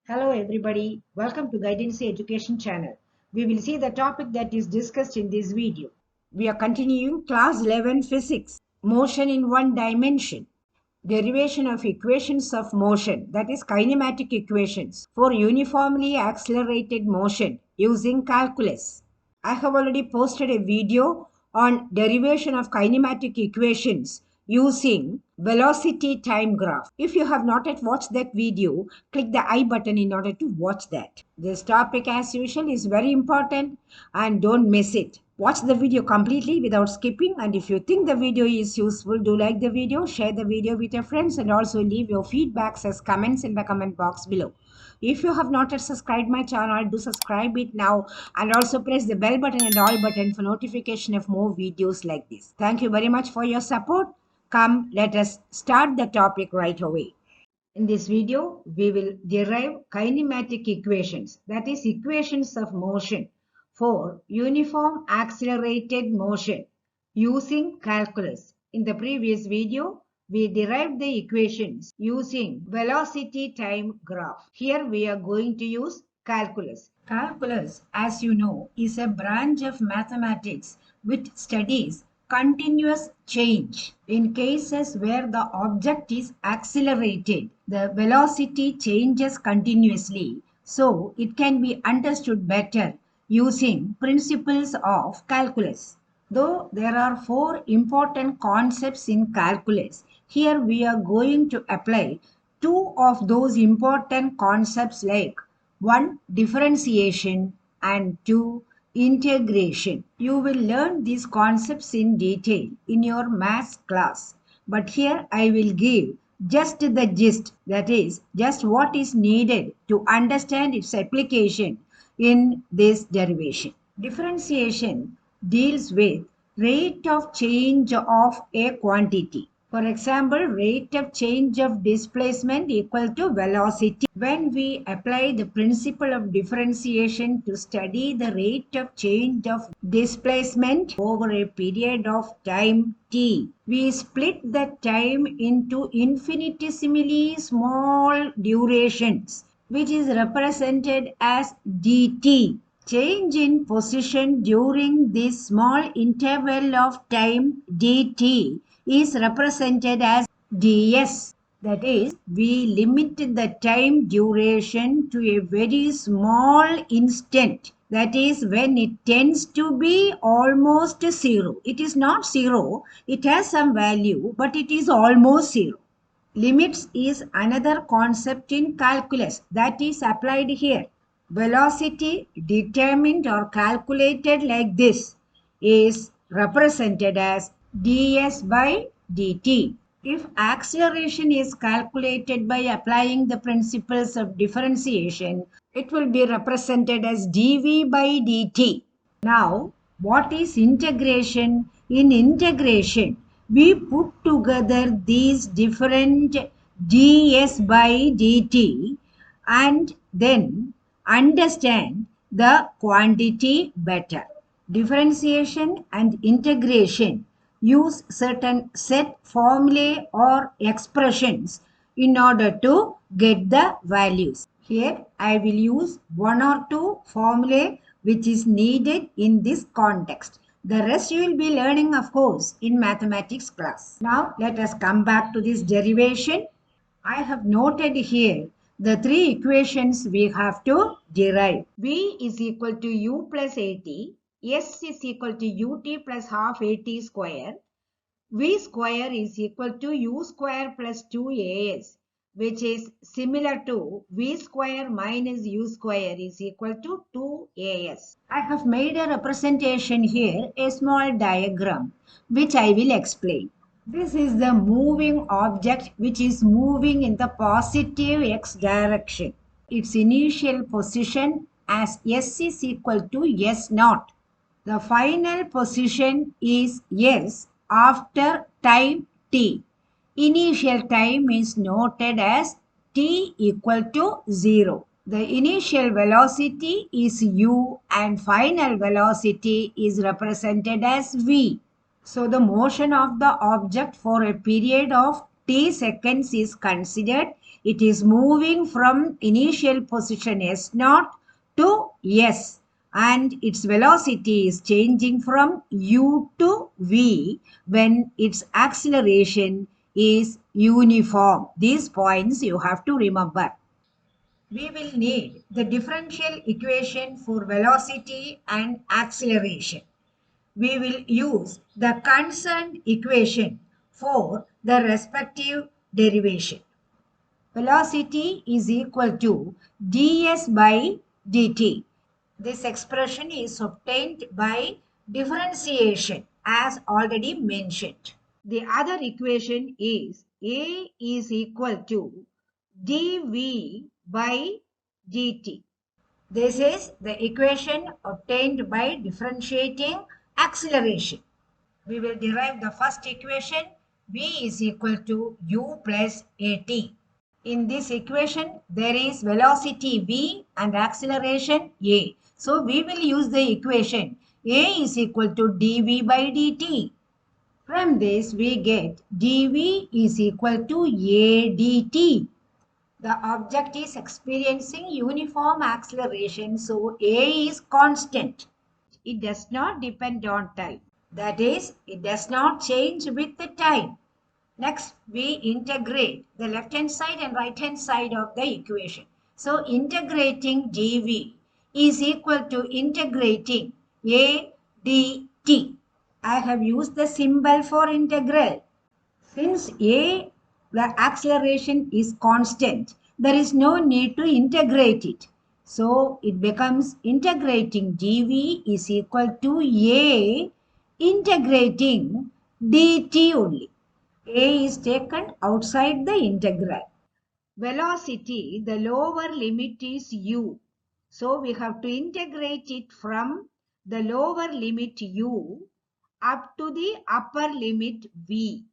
Hello everybody, welcome to Guidancee Education channel. We will see the topic that is discussed in this video. We are continuing class 11 physics, motion in one dimension, derivation of equations of motion, that is kinematic equations for uniformly accelerated motion using calculus. I have already posted a video on derivation of kinematic equations using velocity time graph. If you have not yet watched that video, click the I button in order to watch that. This topic as usual is very important and don't miss it. Watch the video completely without skipping, and if you think the video is useful, do like the video, share the video with your friends, and also leave your feedbacks as comments in the comment box below. If you have not yet subscribed my channel, do subscribe it now and also press the bell button and all button for notification of more videos like this. Thank you very much for your support. Come, let us start the topic right away. In this video, we will derive kinematic equations, that is equations of motion for uniform accelerated motion using calculus. In the previous video, we derived the equations using velocity time graph. Here we are going to use calculus. Calculus, as you know, is a branch of mathematics which studies continuous change. In cases where the object is accelerated, the velocity changes continuously, so it can be understood better using principles of calculus. Though there are four important concepts in calculus, here we are going to apply two of those important concepts, like one, differentiation, and two, integration. You will learn these concepts in detail in your maths class, but here I will give just the gist, that is, just what is needed to understand its application in this derivation. Differentiation deals with rate of change of a quantity. For example, rate of change of displacement equal to velocity. When we apply the principle of differentiation to study the rate of change of displacement over a period of time t, we split the time into infinitesimally small durations, which is represented as dt. Change in position during this small interval of time dt is represented as ds. That is, we limit the time duration to a very small instant. That is, when it tends to be almost zero. It is not zero, it has some value, but it is almost zero. Limits is another concept in calculus that is applied here. Velocity determined or calculated like this is represented as ds by dt. If acceleration is calculated by applying the principles of differentiation, it will be represented as dv by dt. Now, what is integration? In integration, we put together these different ds by dt and then understand the quantity better. Differentiation and integration use certain set formulae or expressions in order to get the values. Here I will use one or two formulae which is needed in this context. The rest you will be learning, of course, in mathematics class. Now let us come back to this derivation. I have noted here the three equations we have to derive. V is equal to u plus at, S is equal to ut plus half at square, V square is equal to u square plus 2as, which is similar to V square minus u square is equal to 2as. I have made a representation here, a small diagram, which I will explain. This is the moving object which is moving in the positive x direction. Its initial position as s is equal to s naught. The final position is s after time t. Initial time is noted as t equal to 0. The initial velocity is u and final velocity is represented as v. So the motion of the object for a period of t seconds is considered it is moving from initial position S0 to S, and its velocity is changing from u to v when its acceleration is uniform. These points you have to remember. We will need the differential equation for velocity and acceleration. We will use the concerned equation for the respective derivation. Velocity is equal to ds by dt. This expression is obtained by differentiation as already mentioned. The other equation is A is equal to dv by dt. This is the equation obtained by differentiating acceleration. We will derive the first equation, v is equal to u plus at. In this equation, there is velocity v and acceleration a. So we will use the equation a is equal to dv by dt. From this, we get dv is equal to a dt. The object is experiencing uniform acceleration, so a is constant. It does not depend on time. That is, it does not change with the time. Next, we integrate the left-hand side and right-hand side of the equation. So, integrating dv is equal to integrating a dt. I have used the symbol for integral. Since a, the acceleration is constant, there is no need to integrate it. So, it becomes integrating dv is equal to a integrating dt only. A is taken outside the integral. Velocity, the lower limit is u. So we have to integrate it from the lower limit u up to the upper limit v.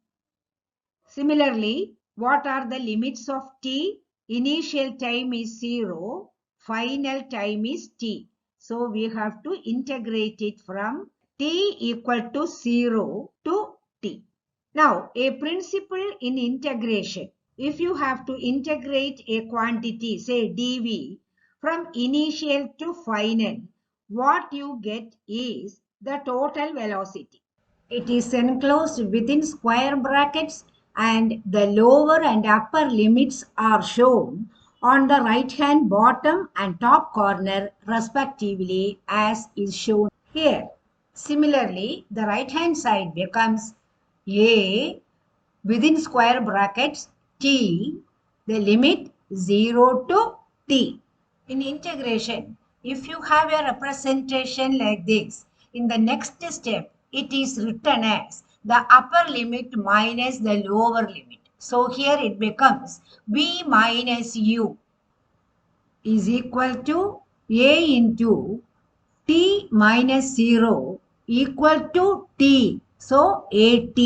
Similarly, what are the limits of t? Initial time is 0, final time is t. So we have to integrate it from t equal to 0 to t. Now, a principle in integration. If you have to integrate a quantity, say dv, from initial to final, what you get is the total velocity. It is enclosed within square brackets and the lower and upper limits are shown on the right hand bottom and top corner respectively as is shown here. Similarly, the right hand side becomes a within square brackets t, the limit 0 to t. In integration, if you have a representation like this, in the next step, it is written as the upper limit minus the lower limit. So here it becomes v minus u is equal to a into t minus 0 equal to t. So at.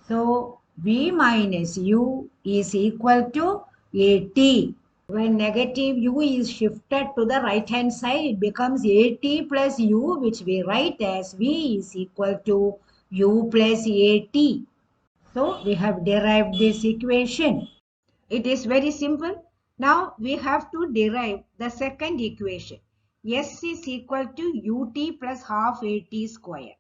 So v minus u is equal to at. When negative u is shifted to the right hand side, it becomes at plus u, which we write as v is equal to u plus at. So we have derived this equation. It is very simple. Now we have to derive the second equation. S is equal to ut plus half at square.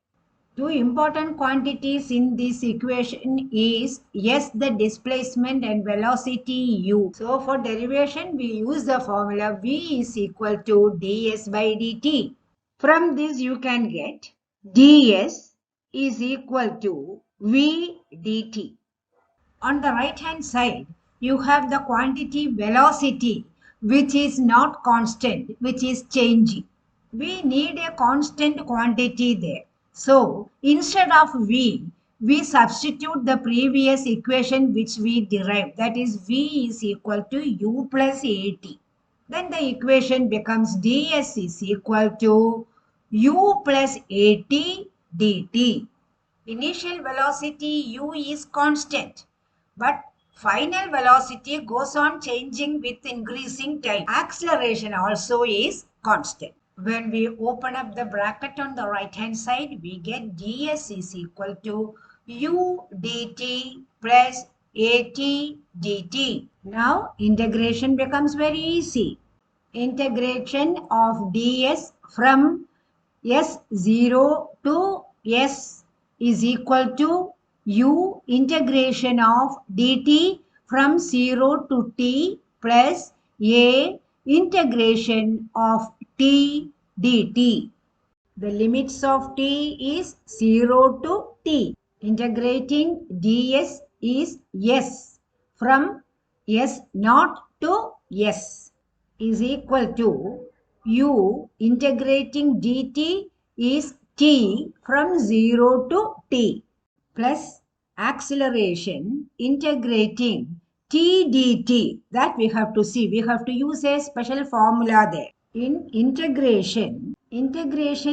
Two important quantities in this equation is S, the displacement, and velocity u. So for derivation, we use the formula v is equal to ds by dt. From this you can get ds is equal to v dt. On the right hand side, you have the quantity velocity, which is not constant, which is changing. We need a constant quantity there. So instead of v, we substitute the previous equation which we derived, that is v is equal to u plus at. Then the equation becomes ds is equal to u plus at dt. Initial velocity u is constant, but final velocity goes on changing with increasing time. Acceleration also is constant. When we open up the bracket on the right hand side, we get ds is equal to u dt plus at dt. Now integration becomes very easy. Integration of ds from s0 to s is equal to u integration of dt from 0 to t plus a integration of t dt. The limits of t is 0 to t. Integrating ds is s from s naught to s is equal to u integrating dt is t from 0 to t plus acceleration integrating t dt. That we have to see. We have to use a special formula there. In integration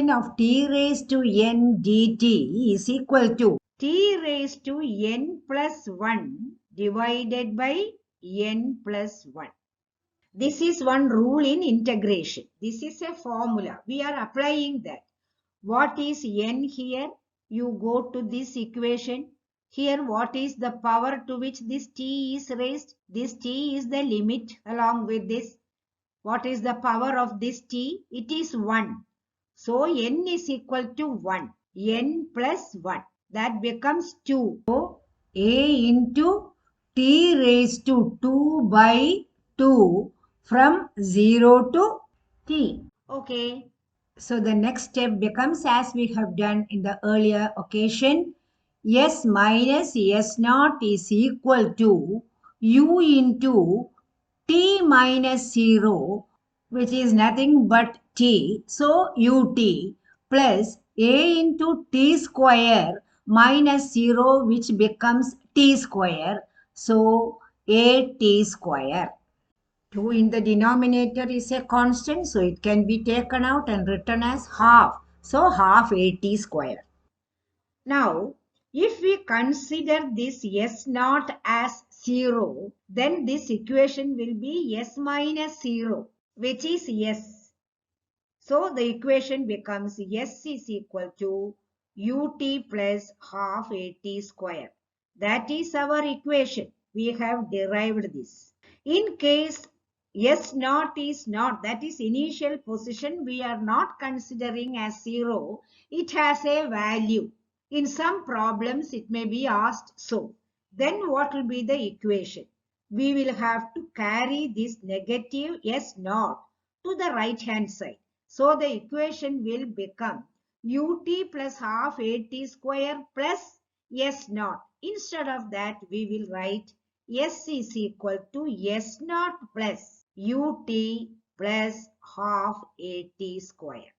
of t raised to n dt is equal to t raised to n plus 1 divided by n plus 1. This is one rule in integration. This is a formula. We are applying that. What is n here? You go to this equation. Here what is the power to which this t is raised? This t is the limit along with this. What is the power of this t? It is 1. So n is equal to 1. N plus 1. That becomes 2. So a into t raised to 2 by 2 from 0 to t. Okay. So the next step becomes as we have done in the earlier occasion. S minus S naught is equal to U into t minus 0, which is nothing but t. So ut plus a into t square minus 0, which becomes t square. So a t square. 2 in the denominator is a constant, so it can be taken out and written as half. So half at square. Now, if we consider this s naught as 0, then this equation will be s minus 0, which is s. So the equation becomes s is equal to ut plus half at square. That is our equation. We have derived this. In case S naught is not, that is initial position, we are not considering as 0. It has a value. In some problems, it may be asked so. Then what will be the equation? We will have to carry this negative S naught to the right hand side. So the equation will become ut plus half at square plus S naught. Instead of that, we will write S is equal to S naught plus ut plus half at square.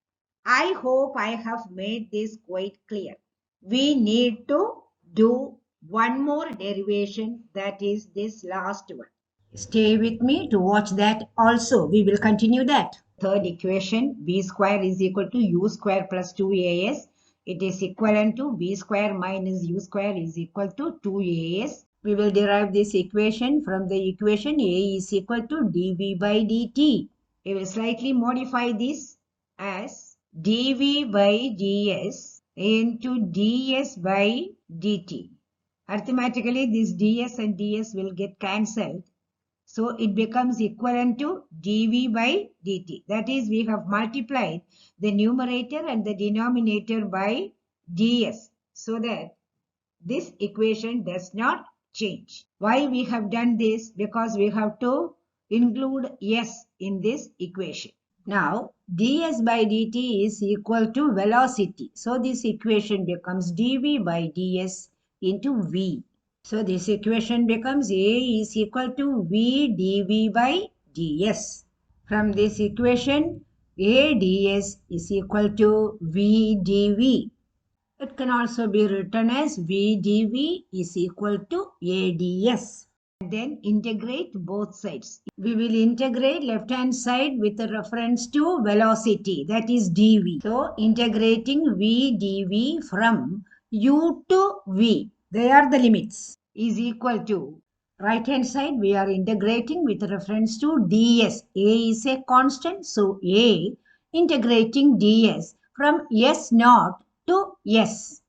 I hope I have made this quite clear. We need to do one more derivation, that is this last one. Stay with me to watch that also. We will continue that. Third equation, b square is equal to u square plus 2as. It is equivalent to b square minus u square is equal to 2as. We will derive this equation from the equation a is equal to dv by dt. We will slightly modify this as dv by ds into ds by dt. Arithmetically, this ds and ds will get cancelled. So it becomes equivalent to dv by dt. That is, we have multiplied the numerator and the denominator by ds so that this equation does not change. Why we have done this? Because we have to include s in this equation. Now, ds by dt is equal to velocity. So this equation becomes dv by ds into v. So this equation becomes a is equal to v dv by ds. From this equation, a ds is equal to v dv. It can also be written as v dv is equal to a ds. Then integrate both sides. We will integrate left hand side with a reference to velocity, that is dv. So integrating v dv from u to v, they are the limits, is equal to right hand side we are integrating with reference to ds. A is a constant, so a integrating ds from s naught to s.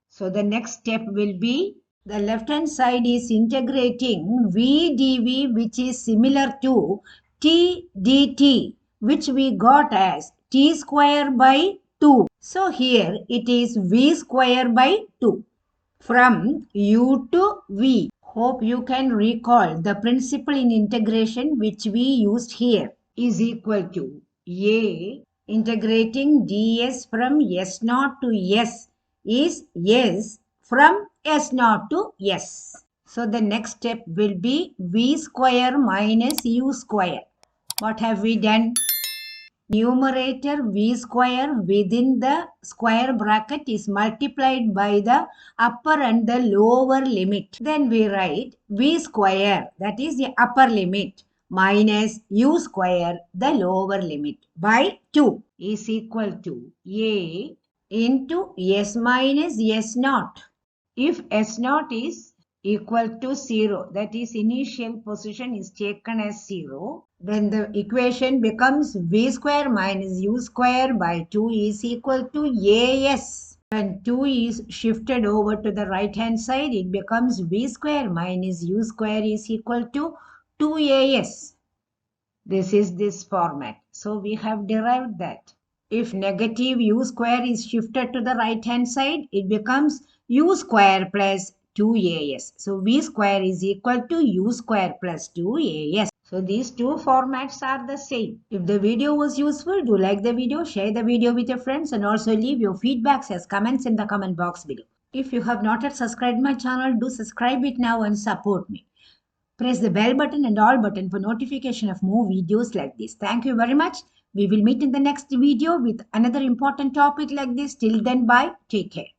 So the next step will be The left hand side is integrating v dv, which is similar to t dt, which we got as t square by 2. So here it is v square by 2. From u to v. Hope you can recall the principle in integration which we used here is equal to a integrating ds from s0 to s is s from s0 to s. So the next step will be v square minus u square. What have we done? Numerator v square within the square bracket is multiplied by the upper and the lower limit. Then we write v square, that is the upper limit, minus u square, the lower limit, by 2 is equal to a into s minus s naught. If s naught is equal to 0, that is initial position is taken as 0, then the equation becomes v square minus u square by 2 is equal to as. When 2 is shifted over to the right hand side, it becomes v square minus u square is equal to 2as. This is this format. So we have derived that. If negative u square is shifted to the right hand side, it becomes u square plus 2as. So v square is equal to u square plus 2as. So these two formats are the same. If the video was useful, do like the video, share the video with your friends, and also leave your feedbacks as comments in the comment box below. If you have not yet subscribed my channel, do subscribe it now and support me. Press the bell button and all button for notification of more videos like this. Thank you very much. We will meet in the next video with another important topic like this. Till then, bye. Take care.